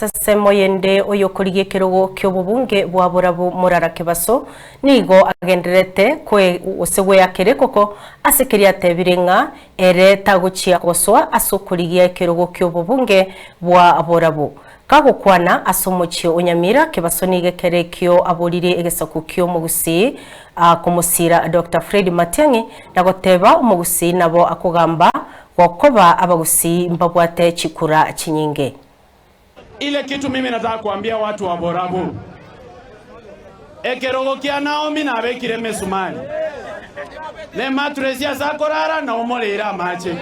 sasemo yende oyo kurigie kirogo ky'obubunge bwa Borabu Murara Kibaso nigo agenderete kwe osegwe yakere koko asekeria tebirenga ere taguchia koswa asokurigie kirogo ky'obubunge bwa Borabu kagukwana asomochio onyamira Kibaso nigekere kyo aborire egesaku kyo mugusi kumusira Dr. Fred Matiang'i nagoteba umugusi nabo akugamba wakoba abagusi mbabwate chikura chinyinge. Ile kitu mimi nataka kuambia watu wa Borabu. Ekerogo kia Naomi na abekire mesumari. Ne matresia sakorara na umolera mache.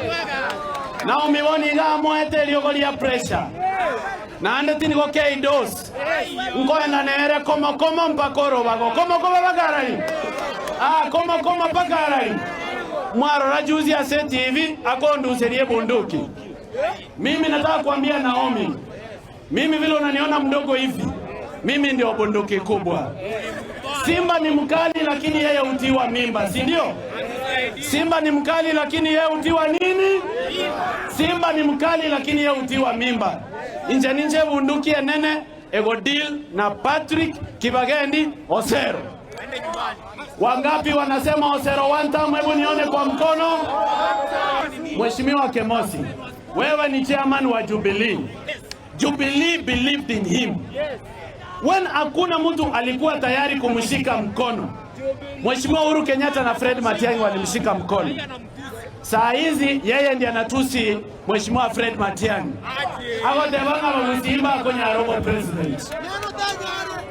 Naomi boniga mwete liogolia pressure. Na ande tiniko keidos. Ngoenda nere komo mpakoro bago. Komo bagarari. Komo bagarari. Mwaro rajuzi ya seti hivi akondu serie bunduki. Mimi nataka kuambia Naomi, mimi vile unaniona mdogo hivi, mimi ndio bunduki kubwa. Simba ni mkali lakini yeye utiwa mimba, si ndio? Simba ni mkali lakini yeye utiwa nini? Simba ni mkali lakini yeye utiwa mimba. Ninje bunduki enene ego deal na Patrick Kibagendi Osero. Wangapi wanasema Osero one time? Hebu nione kwa mkono. Mheshimiwa Kemosi, wewe ni chairman wa Jubilee. Jubilee believed in him. When hakuna mtu alikuwa tayari kumshika mkono, Mheshimiwa Uhuru Kenyatta na Fred Matiang'i walimshika mkono. Saa hizi yeye ndiye anatusi Mheshimiwa Fred Matiang'i. Abo debanga bagusimba kwenye robo president.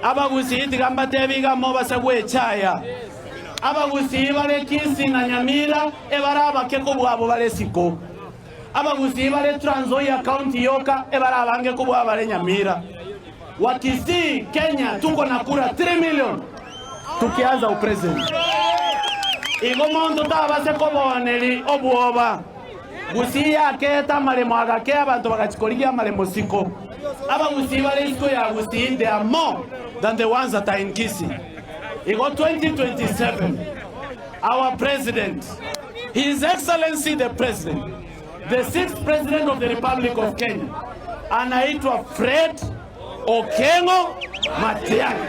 Abagusi tigamba tebiga moba sagwe chaya. Abagusi bale Kisi na Nyamira ebaraba keko bwabo bale siko. Abagusi bale Trans Nzoia County yoka ebaraba bange ko bwabo bale Nyamira. Wakisi Kenya tuko na kura 3 million tukianza upresident. Igo mondo tabase ko boneli obuoba. Gusi yake tamalemo agake abantu bagachikoligia malemo siko. Abagusi bale siko ya gusi they are more than the ones that are in Kisi. Igo 2027, our president, His Excellency the President, the 6th President of the Republic of Kenya, anaitwa Fred Okengo Matiang'i.